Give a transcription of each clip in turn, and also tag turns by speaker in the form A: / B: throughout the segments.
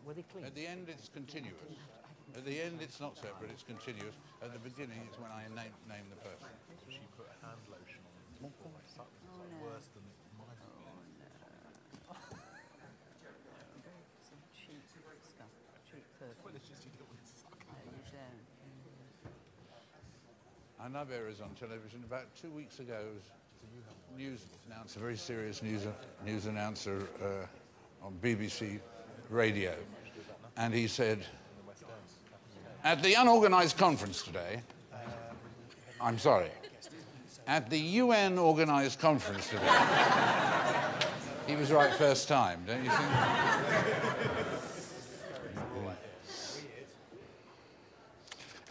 A: Were they clean?
B: At the end, it's continuous. At the end, it's not separate, it's continuous. At the beginning, it's when I name the person.
C: She put hand lotion on before I sucked. It's like worse than mine.
A: Some cheap stuff. Cheap perfume.
C: Well, it's just you don't want to suck.
B: I love errors on television. About 2 weeks ago, news announcer, a very serious news announcer on BBC Radio, and he said, at the unorganised conference today, I'm sorry, at the UN organised conference today, he was right first time, don't you think?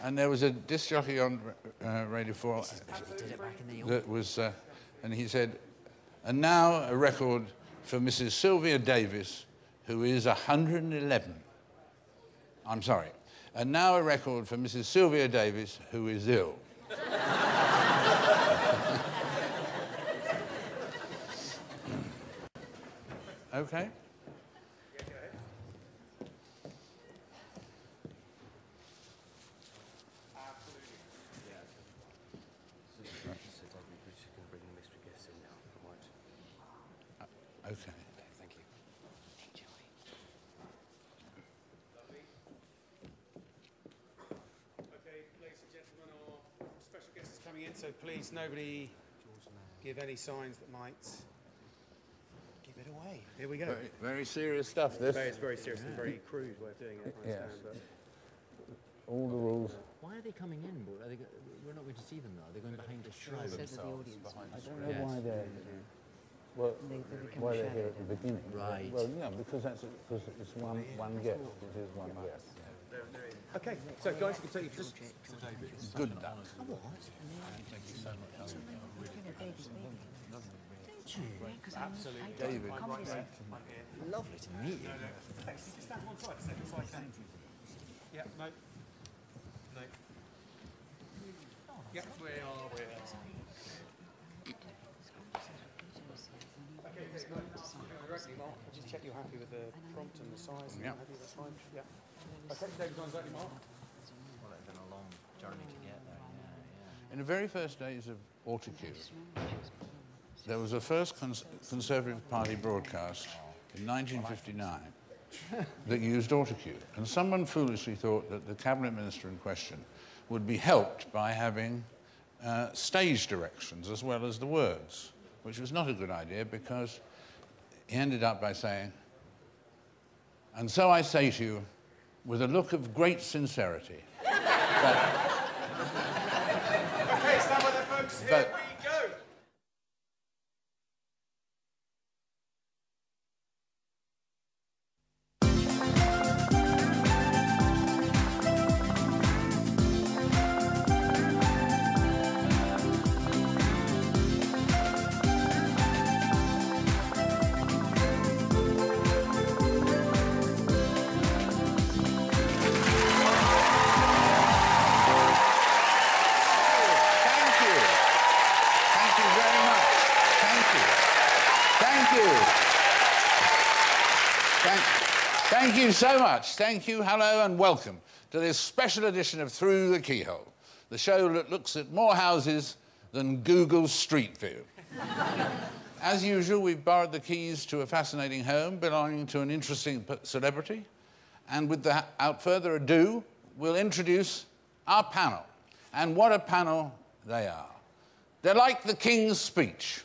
B: And there was a disc jockey on Radio 4 that was, and he said, and now a record for Mrs. Sylvia Davis, who is 111. I'm sorry. And now a record for Mrs. Sylvia Davis, who is ill. Okay. Okay.
A: Thank you. Enjoy.
D: Okay, ladies and gentlemen, our special guest is coming in, so please nobody give any signs that might give it away. Here we go.
B: Very, very serious stuff, this.
D: It's very serious and very crude way of doing it, I understand. But
B: All the rules.
A: Why are they coming in? We're not going to see them now. They're going behind the show.
B: I
A: don't
B: know why they're... Well, why they're here at the beginning.
A: Right.
B: Well, yeah, because it's one guest. It is one guest.
D: okay, so guys, you can take your position.
B: Good enough.
D: Absolutely.
B: David.
A: Lovely to meet you.
D: Thanks. Just stand one side, second side. Yeah, no. No. Yeah, we are. Okay, just check you're happy with the prompt and the size. And
B: yeah.
D: That's fine. Yeah. Okay, David's on exactly, Mark.
A: Well, it's been a long journey to get there. Yeah.
B: In the very first days of Autocue, there was a first Conservative Party broadcast in 1959 that used Autocue. And someone foolishly thought that the cabinet minister in question would be helped by having stage directions as well as the words, which was not a good idea because he ended up by saying, and so I say to you, with a look of great sincerity, that,
D: Okay, stand by there, folks. Here we go.
B: Thank you so much. Thank you, hello, and welcome to this special edition of Through the Keyhole, the show that looks at more houses than Google Street View. As usual, we've borrowed the keys to a fascinating home belonging to an interesting celebrity, and without further ado, we'll introduce our panel. And what a panel they are. They're like the King's speech.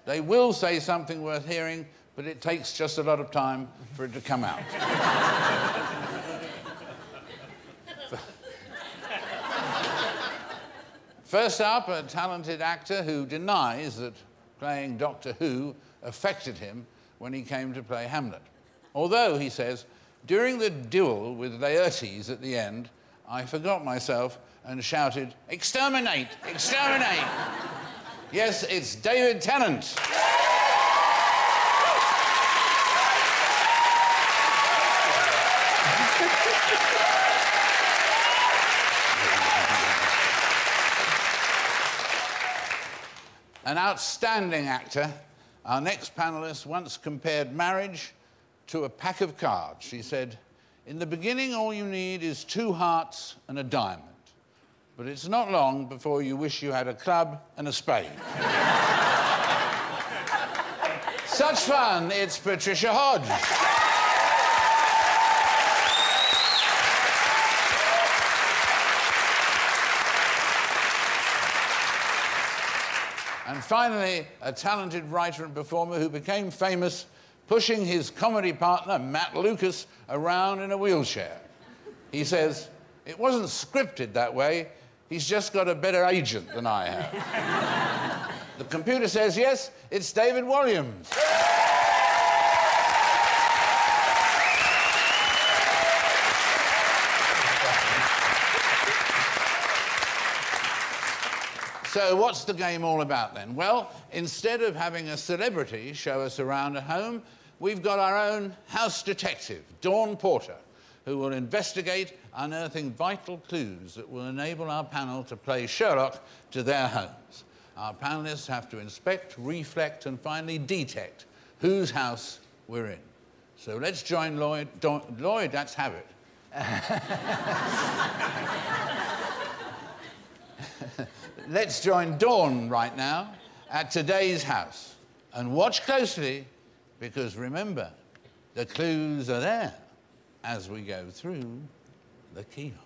B: They will say something worth hearing, but it takes just a lot of time for it to come out. First up, a talented actor who denies that playing Doctor Who affected him when he came to play Hamlet. Although, he says, during the duel with Laertes at the end, I forgot myself and shouted, "Exterminate! Exterminate!" Yes, it's David Tennant. An outstanding actor, our next panellist once compared marriage to a pack of cards. She said, In the beginning, all you need is 2 hearts and a diamond. But it's not long before you wish you had a club and a spade. Such fun, it's Patricia Hodge. And finally, a talented writer and performer who became famous pushing his comedy partner, Matt Lucas, around in a wheelchair. He says, "It wasn't scripted that way. He's just got a better agent than I have." The computer says, yes, it's David Walliams. So what's the game all about then? Well, instead of having a celebrity show us around at home, we've got our own house detective, Dawn Porter, who will investigate, unearthing vital clues that will enable our panel to play Sherlock to their homes. Our panellists have to inspect, reflect, and finally detect whose house we're in. So let's join Lloyd. Lloyd, that's habit. Let's join Dawn right now at today's house. And watch closely, because remember, the clues are there as we go through the keyhole.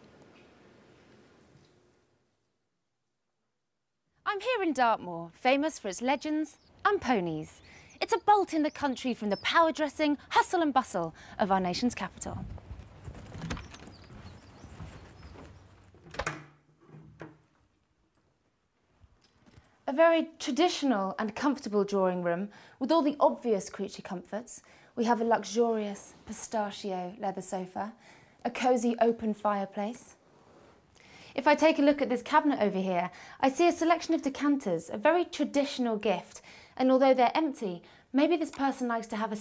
E: I'm here in Dartmoor, famous for its legends and ponies. It's a bolt in the country from the power-dressing hustle and bustle of our nation's capital. A very traditional and comfortable drawing room with all the obvious creature comforts. We have a luxurious pistachio leather sofa, a cosy open fireplace. If I take a look at this cabinet over here, I see a selection of decanters, a very traditional gift. And although they're empty, maybe this person likes to have a